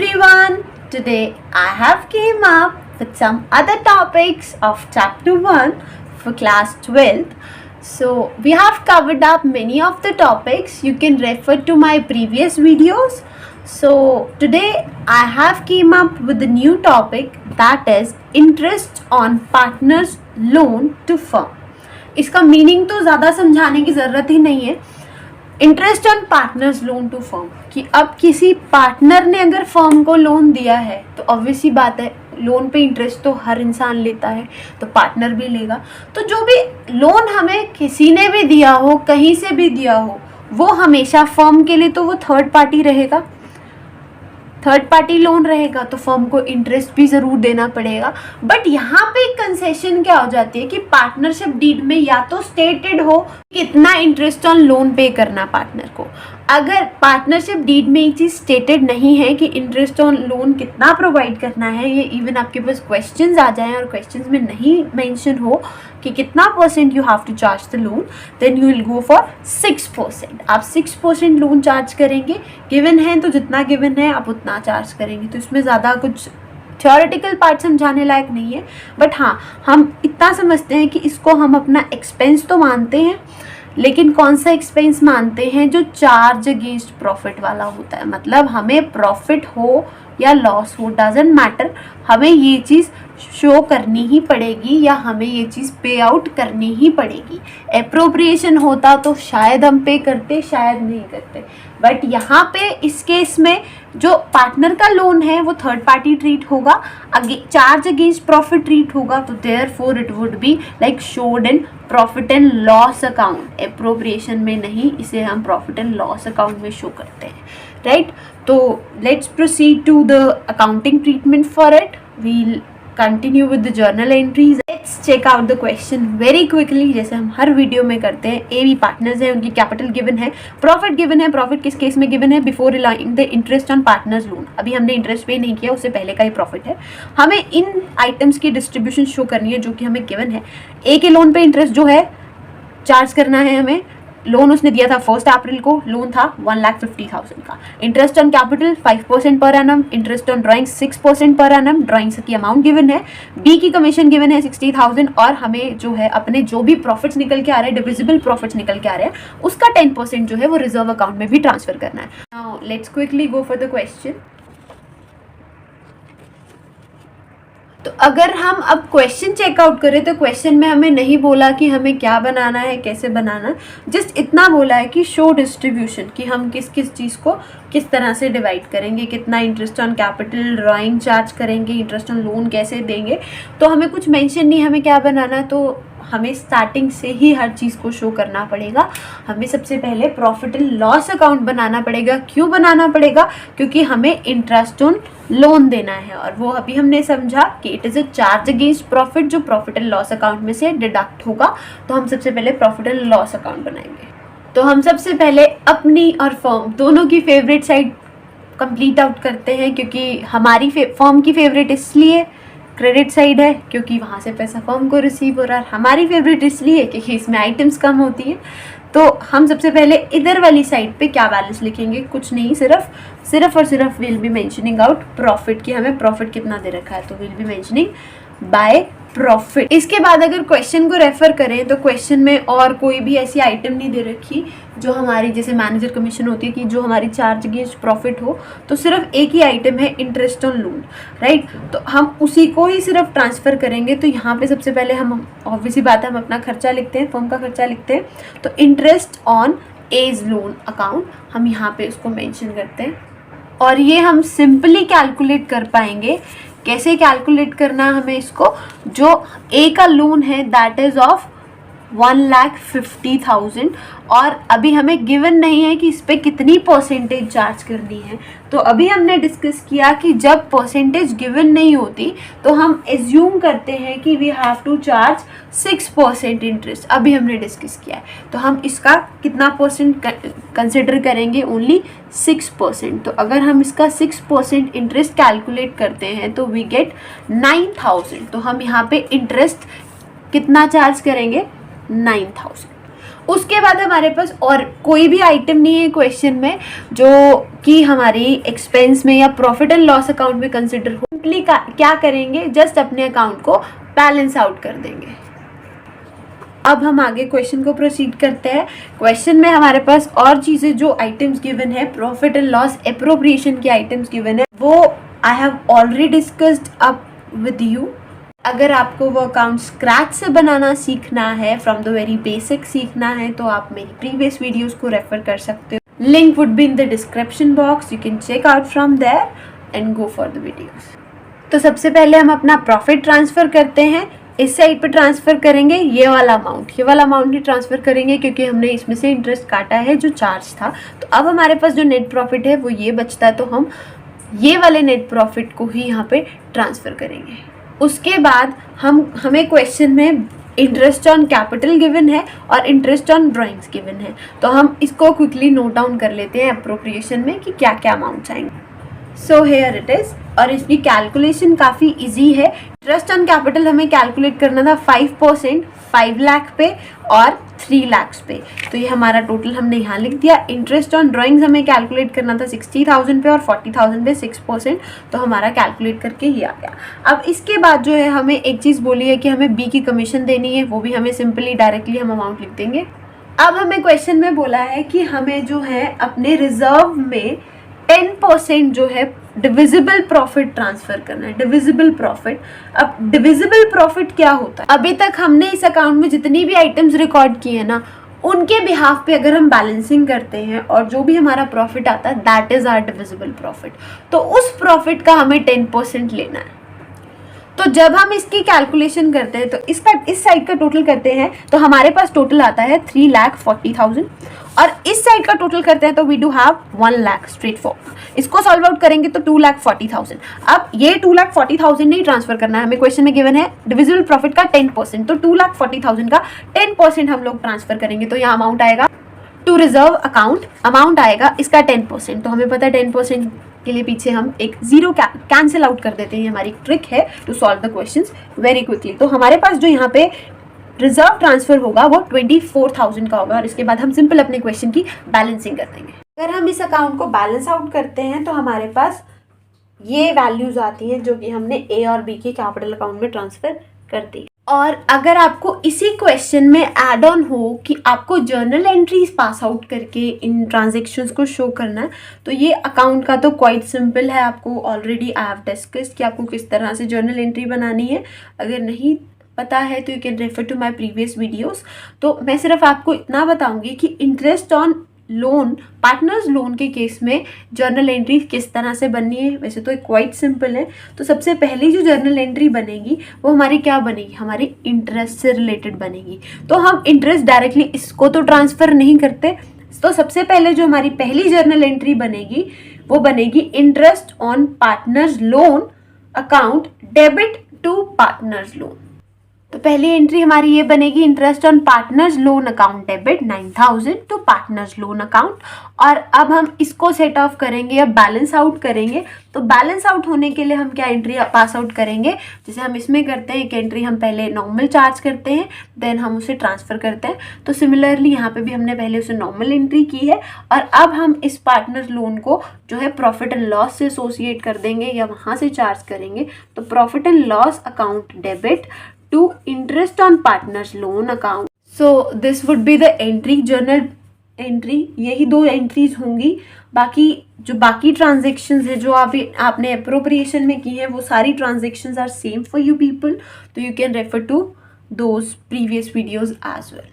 everyone. Today I have came up with some other topics of chapter 1 for class 12th. So we have covered up many of the topics. You can refer to my previous videos. So today I have came up with a new topic, that is interest on partners loan to firm. इसका meaning तो ज़्यादा समझाने की ज़रूरत ही नहीं है. Interest on partners loan to firm, कि अब किसी पार्टनर ने अगर फर्म को लोन दिया है तो ऑब्वियस सी बात है लोन पे इंटरेस्ट तो हर इंसान लेता है, तो पार्टनर भी लेगा. तो जो भी लोन हमें किसी ने भी दिया हो, कहीं से भी दिया हो, वो हमेशा फर्म के लिए तो वो थर्ड पार्टी रहेगा, थर्ड पार्टी लोन रहेगा, तो फर्म को इंटरेस्ट भी ज़रूर देना पड़ेगा. बट यहाँ पे एक कंसेशन क्या हो जाती है कि पार्टनरशिप डीड में या तो स्टेटेड हो कितना इंटरेस्ट ऑन लोन पे करना पार्टनर को. अगर पार्टनरशिप डीड में ये चीज़ स्टेटेड नहीं है कि इंटरेस्ट ऑन लोन कितना प्रोवाइड करना है, ये इवन आपके पास क्वेश्चंस आ जाएं और क्वेश्चंस में नहीं मेंशन हो कि कितना % you have to charge the loan, then you will go for 6%. आप 6% लोन चार्ज करेंगे. गिवन है तो जितना गिवन है आप उतना चार्ज करेंगे. तो इसमें ज़्यादा कुछ थ्योरेटिकल पार्ट समझाने लायक नहीं है. बट हाँ, हम इतना समझते हैं कि इसको हम अपना एक्सपेंस तो मानते हैं, लेकिन कौन सा एक्सपेंस मानते हैं, जो चार्ज अगेंस्ट प्रॉफिट वाला होता है. मतलब हमें प्रॉफिट हो या लॉस हो, डजेंट मैटर, हमें ये चीज़ शो करनी ही पड़ेगी या हमें ये चीज़ पे आउट करनी ही पड़ेगी. एप्रोप्रिएशन होता तो शायद हम पे करते, शायद नहीं करते. बट यहाँ पे इस केस में जो पार्टनर का लोन है वो थर्ड पार्टी ट्रीट होगा, चार्ज अगेंस्ट प्रॉफिट ट्रीट होगा. तो therefore it would be like showed in profit and loss account. Appropriation में नहीं, इसे हम प्रॉफिट एंड लॉस अकाउंट में शो करते हैं, राइट. तो let's proceed to the accounting treatment for it. We'll continue with the journal entries. Let's check out the question very quickly, जैसे हम हर वीडियो में करते हैं. ए बी पार्टनर्स हैं, उनकी कैपिटल गिवन है, प्रॉफिट गिवन है. प्रॉफिट किस केस में गिवन है, before relying the interest on partners loan. अभी हमने इंटरेस्ट पे नहीं किया, उससे पहले का ही प्रॉफिट है. हमें इन आइटम्स की डिस्ट्रीब्यूशन शो करनी है जो कि हमें गिवन है. ए के लोन पे इंटरेस्ट जो है चार्ज करना है हमें. लोन उसने दिया था 1 अप्रैल को, लोन था 1,50,000 का. Interest on capital 5% per annum, interest on drawing 6% per annum. Drawings की अमाउंट गिवन है. बी की कमीशन गिवन है 60,000, और हमें जो है अपने जो भी प्रॉफिट्स निकल के आ रहे हैं, डिविजिबल प्रॉफिट्स निकल के आ रहे हैं, उसका 10% जो है वो रिजर्व अकाउंट में भी ट्रांसफर करना है. Now let's quickly go for the question. तो अगर हम अब क्वेश्चन चेकआउट करें तो क्वेश्चन में हमें नहीं बोला कि हमें क्या बनाना है, कैसे बनाना, जस्ट इतना बोला है कि शो डिस्ट्रीब्यूशन, कि हम किस किस चीज़ को किस तरह से डिवाइड करेंगे, कितना interest on capital drawing charge करेंगे, इंटरेस्ट ऑन लोन कैसे देंगे. तो हमें कुछ मेंशन नहीं हमें क्या बनाना है, तो हमें स्टार्टिंग से ही हर चीज़ को शो करना पड़ेगा. हमें सबसे पहले प्रॉफिट एंड लॉस अकाउंट बनाना पड़ेगा. क्यों बनाना पड़ेगा, क्योंकि हमें इंटरेस्ट ऑन लोन देना है, और वो अभी हमने समझा कि it is a charge against profit जो प्रॉफिट एंड लॉस अकाउंट में से डिडक्ट होगा. तो हम सबसे पहले प्रॉफिट एंड लॉस अकाउंट बनाएंगे. तो हम सबसे पहले अपनी और फर्म दोनों की फेवरेट साइड कंप्लीट आउट करते हैं, क्योंकि हमारी फर्म की फेवरेट इसलिए क्रेडिट साइड है क्योंकि वहाँ से पैसा फर्म को रिसीव हो रहा है. हमारी फेवरेट इसलिए क्योंकि इसमें आइटम्स कम होती हैं. तो हम सबसे पहले इधर वाली साइड पे क्या बैलेंस लिखेंगे, कुछ नहीं, सिर्फ और सिर्फ will be mentioning out profit, कि हमें प्रॉफिट कितना दे रखा है. तो will be mentioning by profit. इसके बाद अगर क्वेश्चन को रेफर करें तो क्वेश्चन में और कोई भी ऐसी आइटम नहीं दे रखी जो हमारी जैसे मैनेजर कमीशन होती है कि जो हमारी चार्ज अगेंस्ट प्रॉफिट हो. तो सिर्फ एक ही आइटम है, इंटरेस्ट ऑन लोन, राइट. तो हम उसी को ही सिर्फ ट्रांसफ़र करेंगे. तो यहाँ पे सबसे पहले हम ऑब्वियसली बात है हम अपना खर्चा लिखते हैं, फर्म का खर्चा लिखते हैं. तो interest on A's loan account हम यहाँ पे उसको मेंशन करते हैं, और ये हम सिंपली कैलकुलेट कर पाएंगे. कैसे कैलकुलेट करना हमें इसको, जो ए का लोन है दैट इज़ ऑफ 1,50,000, और अभी हमें गिवन नहीं है कि इस पर कितनी परसेंटेज चार्ज करनी है. तो अभी हमने डिस्कस किया कि जब परसेंटेज गिवन नहीं होती तो हम एज्यूम करते हैं कि we have to charge 6% interest. अभी हमने डिस्कस किया है, तो हम इसका कितना परसेंट कंसिडर करेंगे, ओनली 6%. तो अगर हम इसका 6% इंटरेस्ट कैलकुलेट करते हैं तो वी गेट 9,000. तो हम यहाँ पे इंटरेस्ट कितना चार्ज करेंगे, 9,000. उसके बाद हमारे पास और कोई भी आइटम नहीं है क्वेश्चन में जो कि हमारी एक्सपेंस में या प्रॉफिट एंड लॉस अकाउंट में कंसिडर हो। सिंपली क्या करेंगे, जस्ट अपने अकाउंट को बैलेंस आउट कर देंगे। अब हम आगे क्वेश्चन को प्रोसीड करते हैं। क्वेश्चन में हमारे पास और चीज़ें जो आइटम्स गिवन है, प्रॉफिट एंड लॉस एप्रोप्रिएशन के आइटम्स गिवन है, वो I have already discussed up with you. अगर आपको वो अकाउंट स्क्रैच से बनाना सीखना है, फ्रॉम द वेरी बेसिक सीखना है, तो आप मेरी प्रीवियस वीडियोस को रेफर कर सकते हो। Link would be in the description box, you can check out from there and go for the videos. तो सबसे पहले हम अपना प्रॉफिट ट्रांसफ़र करते हैं। इस साइड पे ट्रांसफ़र करेंगे ये वाला अमाउंट ही ट्रांसफ़र करेंगे क्योंकि हमने इसमें से इंटरेस्ट काटा है जो चार्ज था। तो अब हमारे पास जो नेट प्रॉफिट है वो ये बचता है, तो हम ये वाले नेट प्रॉफिट को ही यहाँ पे ट्रांसफ़र करेंगे। उसके बाद हमें क्वेश्चन में इंटरेस्ट ऑन कैपिटल गिवन है और इंटरेस्ट ऑन ड्राइंग्स गिवन है, तो हम इसको क्विकली नोट डाउन कर लेते हैं अप्रोप्रिएशन में कि क्या क्या अमाउंट्स आएंगे। सो हेयर इट इज़, और इसकी कैलकुलेशन काफ़ी इजी है। इंटरेस्ट ऑन कैपिटल हमें कैलकुलेट करना था 5%, 5 लाख पे और 3 लाख पे, तो ये हमारा टोटल हमने यहाँ लिख दिया। इंटरेस्ट ऑन ड्राइंग्स हमें कैलकुलेट करना था 60,000 पे और 40,000 पे 6%, तो हमारा कैलकुलेट करके ही आ गया। अब इसके बाद जो है हमें एक चीज़ बोली है कि हमें बी की कमीशन देनी है, वो भी हमें सिंपली डायरेक्टली हम अमाउंट लिख देंगे। अब हमें क्वेश्चन में बोला है कि हमें जो है अपने रिजर्व में 10% जो है डिविजिबल प्रॉफिट ट्रांसफर करना है। डिविजिबल प्रॉफिट, अब डिविजिबल प्रॉफिट क्या होता है? अभी तक हमने इस अकाउंट में जितनी भी आइटम्स रिकॉर्ड किए हैं ना, उनके बिहाफ पे अगर हम बैलेंसिंग करते हैं और जो भी हमारा प्रॉफिट आता है that is our divisible profit, तो उस प्रॉफिट का हमें 10% लेना है। तो जब हम इसकी कैलकुलेशन करते हैं तो इस साइड का टोटल करते हैं तो हमारे पास टोटल आता है 3,40,000, और इस साइड का टोटल करते हैं तो we do have 1 lakh straightforward. इसको सॉल्व आउट करेंगे तो 2,40,000। अब ये 2,40,000 नहीं ट्रांसफर करना है, हमें क्वेश्चन में गिवन है डिविजिबल प्रॉफिट का 10%, तो 2,40,000 का 10% हम लोग ट्रांसफर करेंगे, तो यहाँ अमाउंट आएगा टू रिजर्व अकाउंट, अमाउंट आएगा इसका 10%। तो हमें पता है 10% के लिए पीछे हम एक जीरो कैंसिल आउट कर देते हैं। हमारी ट्रिक है to solve the questions very quickly. तो हमारे पास जो यहाँ पे रिजर्व ट्रांसफर होगा वो 24,000 का होगा, और इसके बाद हम सिंपल अपने क्वेश्चन की बैलेंसिंग कर देंगे। अगर हम इस अकाउंट को बैलेंस आउट करते हैं तो हमारे पास ये वैल्यूज आती हैं जो कि हमने ए और बी के कैपिटल अकाउंट में ट्रांसफर कर दी। और अगर आपको इसी क्वेश्चन में ऐड ऑन हो कि आपको जर्नल एंट्रीज पास आउट करके इन ट्रांजेक्शन्स को शो करना है, तो ये अकाउंट का तो क्वाइट सिंपल है। आपको ऑलरेडी आई हैव डिस्कस्ड कि आपको किस तरह से जर्नल एंट्री बनानी है। अगर नहीं पता है तो you can refer to my previous videos. तो मैं सिर्फ आपको इतना बताऊंगी कि interest on loan, partners loan के केस में जर्नल एंट्री किस तरह से बननी है। वैसे तो क्वाइट सिंपल है। तो सबसे पहली जो जर्नल एंट्री बनेगी वो हमारी क्या बनेगी, हमारी इंटरेस्ट से रिलेटेड बनेगी। तो हम इंटरेस्ट डायरेक्टली इसको तो ट्रांसफ़र नहीं करते, तो सबसे पहले जो हमारी पहली जर्नल एंट्री बनेगी वो बनेगी interest on partners loan account debit to partners loan. तो पहली एंट्री हमारी ये बनेगी interest on partners loan account debit 9,000 to partners loan account. और अब हम इसको सेट ऑफ करेंगे या बैलेंस आउट करेंगे। तो बैलेंस आउट होने के लिए हम क्या एंट्री पास आउट करेंगे, जैसे हम इसमें करते हैं एक एंट्री हम पहले नॉर्मल चार्ज करते हैं, देन हम उसे ट्रांसफ़र करते हैं। तो सिमिलरली यहाँ पे भी हमने पहले उसे नॉर्मल एंट्री की है, और अब हम इस पार्टनर्स लोन को जो है प्रॉफिट एंड लॉस से एसोसिएट कर देंगे या वहाँ से चार्ज करेंगे। तो profit and loss account debit to interest on partners loan account. So this would be the entry, journal entry। यही दो एंट्रीज होंगी। बाकी ट्रांजेक्शन्स है जो आपने अप्रोप्रिएशन में की है वो सारी transactions are same for you people, तो you can refer to those previous videos as well.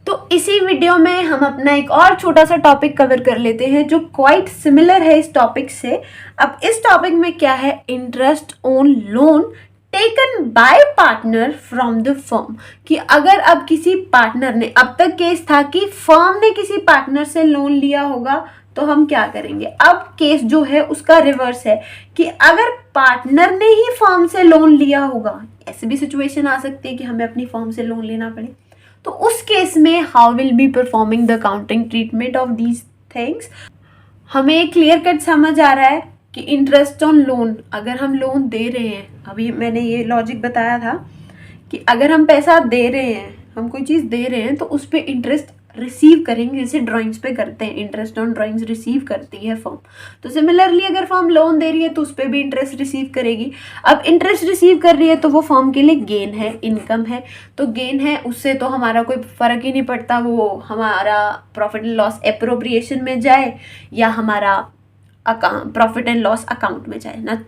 तो इसी वीडियो में हम अपना एक और छोटा सा टॉपिक कवर कर लेते हैं जो क्वाइट सिमिलर है इस टॉपिक से। अब इस टॉपिक में क्या है, interest on loan taken by partner from the firm. कि अगर अब किसी पार्टनर ने, अब तक केस था कि फर्म ने किसी पार्टनर से लोन लिया होगा तो हम क्या करेंगे। अब केस जो है उसका रिवर्स है कि अगर पार्टनर ने ही फर्म से लोन लिया होगा, ऐसी भी सिचुएशन आ सकती है कि हमें अपनी फर्म से लोन लेना पड़े, तो उस केस में how will be performing the accounting treatment of these things. हमें क्लियर कट समझ आ रहा है कि इंटरेस्ट ऑन लोन, अगर हम लोन दे रहे हैं, अभी मैंने ये लॉजिक बताया था कि अगर हम पैसा दे रहे हैं हम कोई चीज़ दे रहे हैं तो उस पर इंटरेस्ट रिसीव करेंगे, जैसे ड्राइंग्स पे करते हैं, इंटरेस्ट ऑन ड्राइंग्स रिसीव करती है फर्म। तो सिमिलरली अगर फर्म लोन दे रही है तो उस पर भी इंटरेस्ट रिसीव करेगी। अब इंटरेस्ट रिसीव कर रही है तो वो फर्म के लिए गेन है, इनकम है। तो गेन है, उससे तो हमारा कोई फ़र्क ही नहीं पड़ता, वो हमारा प्रॉफिट एंड लॉस एप्रोप्रिएशन में जाए या हमारा प्रॉफिट एंड लॉस अकाउंट में जाए ना,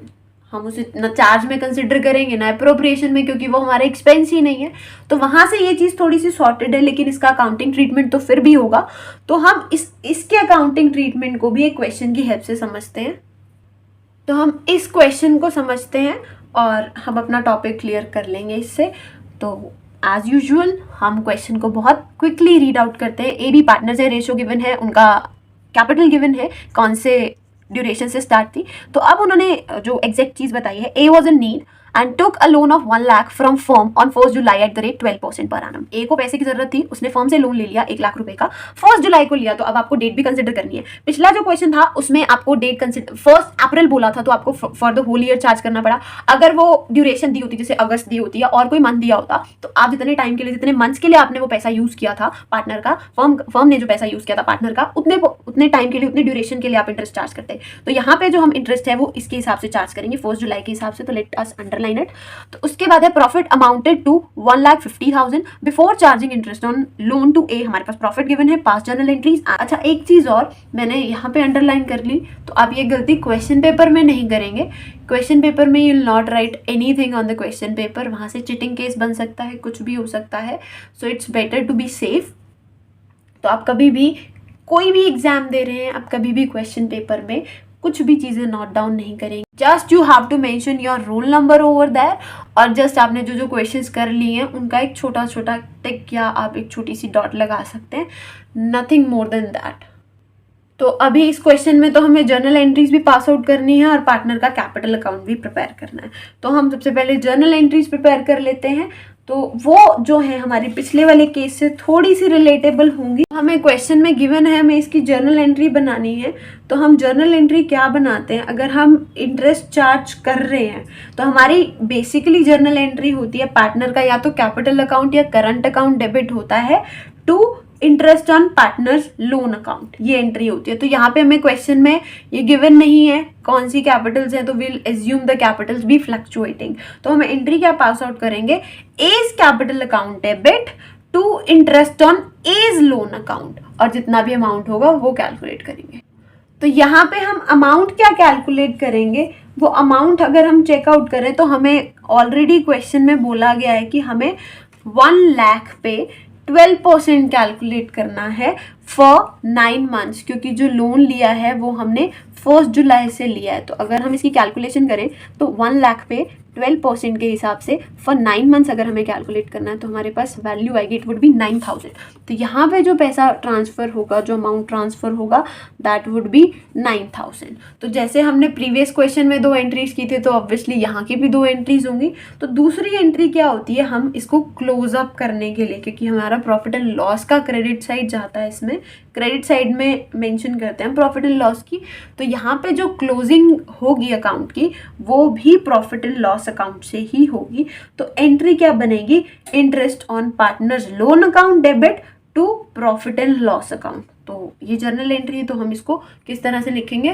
हम उसे ना चार्ज में कंसिडर करेंगे ना अप्रोप्रिएशन में, क्योंकि वो हमारा एक्सपेंस ही नहीं है। तो वहाँ से ये चीज़ थोड़ी सी सॉर्टेड है, लेकिन इसका अकाउंटिंग ट्रीटमेंट तो फिर भी होगा। तो हम इसके अकाउंटिंग ट्रीटमेंट को भी एक क्वेश्चन की हेल्प से समझते हैं। तो हम इस क्वेश्चन को समझते हैं और हम अपना टॉपिक क्लियर कर लेंगे इससे। तो एज यूजुअल हम क्वेश्चन को बहुत क्विकली रीड आउट करते हैं। AB पार्टनर्स है, रेशियो गिवन है, उनका कैपिटल गिवन है, कौन से ड्यूरेशन से स्टार्ट थी। तो अब उन्होंने जो एग्जैक्ट चीज़ बताई है, A was in need and took a loan of 1 lakh from firm on 1 July at the rate 12% per annum। A को पैसे की जरूरत थी, उसने फर्म से लोन ले लिया 1 लाख रुपए का, 1 जुलाई को लिया। तो अब आपको डेट भी कंसिडर करनी है। पिछला जो क्वेश्चन था उसमें आपको डेट कंसिडर 1 अप्रैल बोला था, तो आपको for the whole year charge करना पड़ा। अगर वो ड्यूरेशन दी होती, जैसे अगस्त दी होती या और कोई मंथ दिया होता, तो आप जितने टाइम के लिए, जितने मंथ्स के लिए आपने वो पैसा यूज किया था पार्टनर का, फर्म ने जो पैसा यूज किया था पार्टनर का, उतने टाइम के लिए, उतने ड्यूरेशन के लिए आप इंटरेस्ट चार्ज करते हैं। तो यहाँ पे जो हम इंटरेस्ट है वो इसके हिसाब से चार्ज करेंगे 1 जुलाई के हिसाब से। तो लेट अस अंडरलाइन इट। तो उसके बाद है profit amounted to 1,50,000 before charging interest on loan to A। हमारे पास प्रॉफिट गिवन है, पास जर्नल एंट्रीज। अच्छा, एक चीज और मैंने यहाँ पे अंडरलाइन कर ली, तो आप ये गलती क्वेश्चन पेपर में नहीं करेंगे। क्वेश्चन पेपर में you will not right anything on the question paper, वहां से चिटिंग केस बन सकता है, कुछ भी हो सकता है। So it's better to be safe. तो आप कभी भी कोई भी एग्जाम दे रहे हैं, आप कभी भी क्वेश्चन पेपर में कुछ भी चीज़ें नोट डाउन नहीं करेंगे। Just you have to mention your roll number over that, और जस्ट आपने जो जो क्वेश्चंस कर लिए हैं उनका एक छोटा छोटा टिक या आप एक छोटी सी डॉट लगा सकते हैं, नथिंग मोर देन दैट। तो अभी इस क्वेश्चन में तो हमें जर्नल एंट्रीज भी पास आउट करनी है और पार्टनर का कैपिटल अकाउंट भी प्रिपेयर करना है। तो हम सबसे पहले जर्नल एंट्रीज प्रिपेयर कर लेते हैं। तो वो जो है हमारे पिछले वाले केस से थोड़ी सी रिलेटेबल होंगी। हमें क्वेश्चन में गिवन है, हमें इसकी जर्नल एंट्री बनानी है। तो हम जर्नल एंट्री क्या बनाते हैं, अगर हम इंटरेस्ट चार्ज कर रहे हैं तो हमारी बेसिकली जर्नल एंट्री होती है पार्टनर का या तो कैपिटल अकाउंट या करंट अकाउंट डेबिट होता है to interest on partners loan account, ये एंट्री होती है। तो यहाँ पे हमें क्वेश्चन में ये गिवन नहीं है कौन सी कैपिटल्स हैं, तो we'll assume the capitals be fluctuating. तो हम एंट्री क्या पास आउट करेंगे, A's capital account debit to interest on A's loan account, और जितना भी अमाउंट होगा वो कैलकुलेट करेंगे। तो यहाँ पे हम अमाउंट क्या कैलकुलेट करेंगे, वो अमाउंट अगर हम चेकआउट करें तो हमें ऑलरेडी क्वेश्चन में बोला गया है कि हमें 1 लाख पे 12% कैलकुलेट करना है फॉर 9 मंथ्स, क्योंकि जो लोन लिया है वो हमने 1 जुलाई से लिया है। तो अगर हम इसकी कैलकुलेशन करें तो 1 लाख पे 12% के हिसाब से फॉर 9 मंथ्स अगर हमें कैलकुलेट करना है तो हमारे पास वैल्यू आएगी, इट वुड बी 9,000। तो यहाँ पे जो पैसा ट्रांसफ़र होगा, जो अमाउंट ट्रांसफ़र होगा, दैट वुड बी 9,000। तो जैसे हमने प्रीवियस क्वेश्चन में 2 एंट्रीज की थी, तो ऑब्वियसली यहाँ की भी 2 एंट्रीज होंगी। तो दूसरी एंट्री क्या होती है, हम इसको क्लोज अप करने के लिए, क्योंकि हमारा प्रॉफिट एंड लॉस का क्रेडिट साइड जाता है, इसमें क्रेडिट साइड में मेंशन करते हैं प्रॉफिट एंड लॉस की। तो यहाँ पे जो क्लोजिंग होगी अकाउंट की वो भी प्रॉफिट एंड लॉस अकाउंट से ही होगी। तो एंट्री क्या बनेगी, interest on partners loan account debit to profit and loss account. तो ये जर्नल एंट्री है, तो हम इसको किस तरह से लिखेंगे।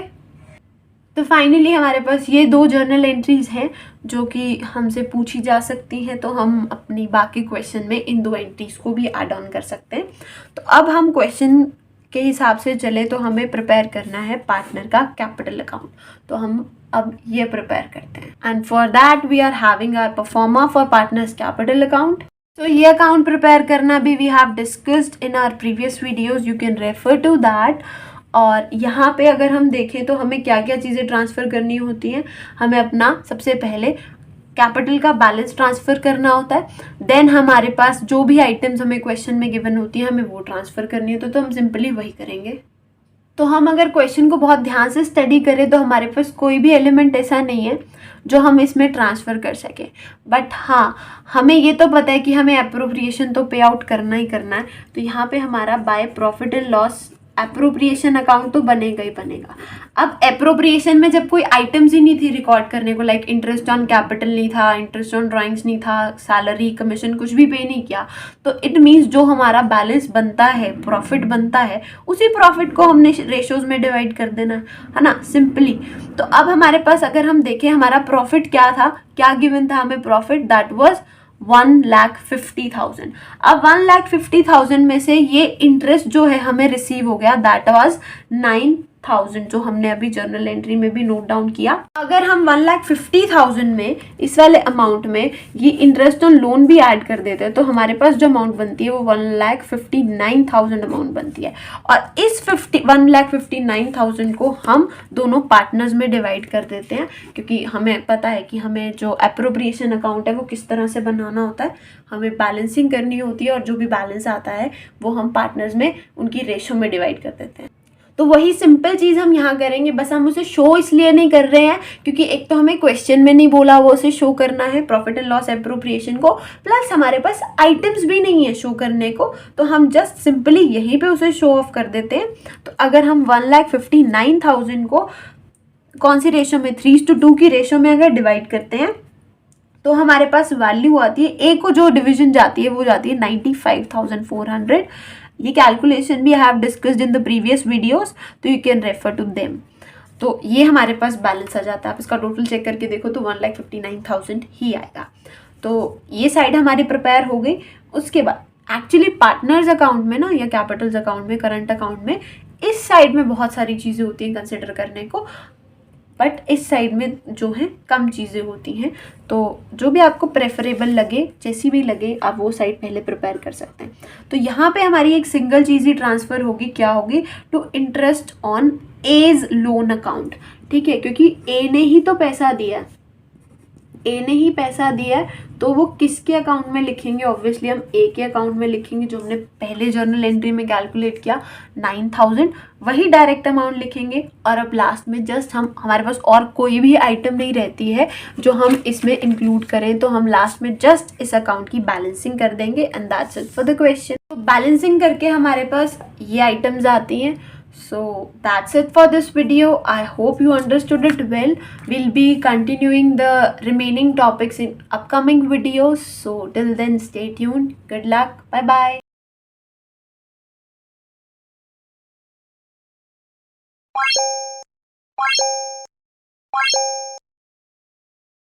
तो फाइनली हमारे पास ये 2 जर्नल एंट्रीज हैं जो कि हमसे पूछी जा सकती हैं। तो हम अपनी बाकी क्वेश्चन में इन 2 एंट्रीज को भी ऐड ऑन कर सकते हैं। तो अब हम क्वेश्चन के हिसाब से चले तो हमें प्रिपेयर करना है पार्टनर का कैपिटल अकाउंट। तो हम अब ये प्रिपेयर करते हैं, and for that we are having our proforma for partners capital account. तो ये अकाउंट प्रिपेयर करना भी we have discussed in our previous videos, you can refer to that. और यहाँ पे अगर हम देखें तो हमें क्या क्या चीज़ें ट्रांसफ़र करनी होती हैं, हमें अपना सबसे पहले कैपिटल का बैलेंस ट्रांसफ़र करना होता है। देन हमारे पास जो भी आइटम्स हमें क्वेश्चन में गिवन होती है हमें वो ट्रांसफ़र करनी है। तो हम सिंपली वही करेंगे। तो हम अगर क्वेश्चन को बहुत ध्यान से स्टडी करें तो हमारे पास कोई भी एलिमेंट ऐसा नहीं है जो हम इसमें ट्रांसफ़र कर सकें। बट हाँ, हमें ये तो पता है कि हमें अप्रोप्रिएशन तो पे आउट करना ही करना है। तो यहाँ पे हमारा by profit and loss appropriation account तो बनेगा ही बनेगा। अब एप्रोप्रिएशन में जब कोई आइटम्स ही नहीं थी रिकॉर्ड करने को, लाइक इंटरेस्ट ऑन कैपिटल नहीं था, इंटरेस्ट ऑन ड्राइंग्स नहीं था, सैलरी कमीशन कुछ भी पे नहीं किया, तो इट मीन्स जो हमारा बैलेंस बनता है, प्रॉफिट बनता है, उसी प्रॉफिट को हमने रेशोज में डिवाइड कर देना है ना, सिंपली। तो अब हमारे पास अगर हम देखें हमारा प्रॉफिट क्या था, क्या गिवन था हमें प्रॉफिट, दैट वाज 1,50,000। अब 1,50,000 में से ये इंटरेस्ट जो है हमें रिसीव हो गया, दैट वाज 9,000, जो हमने अभी जर्नल एंट्री में भी नोट डाउन किया। अगर हम 1,50,000 में इस वाले अमाउंट में ये इंटरेस्ट ऑन लोन भी ऐड कर देते हैं तो हमारे पास जो अमाउंट बनती है वो 1,59,000 अमाउंट बनती है। और इस 1,59,000 को हम दोनों पार्टनर्स में डिवाइड कर देते हैं, क्योंकि हमें पता है कि हमें जो एप्रोप्रिएशन अकाउंट है वो किस तरह से बनाना होता है, हमें बैलेंसिंग करनी होती है और जो भी बैलेंस आता है वो हम पार्टनर्स में उनकी रेशो में डिवाइड कर देते हैं। तो वही सिंपल चीज़ हम यहाँ करेंगे, बस हम उसे शो इसलिए नहीं कर रहे हैं क्योंकि एक तो हमें क्वेश्चन में नहीं बोला वो उसे शो करना है प्रॉफिट एंड लॉस एप्रोप्रिएशन को, प्लस हमारे पास आइटम्स भी नहीं है शो करने को, तो हम जस्ट सिंपली यहीं पे उसे शो ऑफ कर देते हैं। तो अगर हम 1,59,000 को कौन सी रेशो में, 3:2 की रेशो में अगर डिवाइड करते हैं तो हमारे पास वैल्यू आती है, ए को जो डिवीजन जाती है वो जाती है 95,400। ये कैलकुलेशन भी I have discussed in the previous videos, तो you can refer to them. तो ये हमारे पास बैलेंस आ जाता है, आप इसका टोटल चेक करके देखो तो 1,59,000 ही आएगा। तो ये साइड हमारी प्रिपेयर हो गई। उसके बाद एक्चुअली पार्टनर्स अकाउंट में ना, या कैपिटल्स अकाउंट में, करंट अकाउंट में, इस साइड में बहुत सारी चीज़ें होती हैं कंसिडर करने को, बट इस साइड में जो है कम चीज़ें होती हैं। तो जो भी आपको प्रेफरेबल लगे, जैसी भी लगे, आप वो साइड पहले प्रिपेयर कर सकते हैं। तो यहाँ पे हमारी एक सिंगल चीज़ ही ट्रांसफ़र होगी, क्या होगी, to interest on A's loan account. ठीक है, क्योंकि ए ने ही तो पैसा दिया, ए ने ही पैसा दिया है, तो वो किसके अकाउंट में लिखेंगे, ऑब्वियसली हम ए के अकाउंट में लिखेंगे, जो हमने पहले जर्नल एंट्री में कैलकुलेट किया 9,000, वही डायरेक्ट अमाउंट लिखेंगे। और अब लास्ट में जस्ट हमारे पास और कोई भी आइटम नहीं रहती है जो हम इसमें इंक्लूड करें, तो हम लास्ट में जस्ट इस अकाउंट की बैलेंसिंग कर देंगे and that's it for the question. तो बैलेंसिंग करके हमारे पास ये आइटम्स आती हैं। So that's it for this video. I hope you understood it well. We'll be continuing the remaining topics in upcoming videos. So till then, stay tuned. Good luck. Bye bye.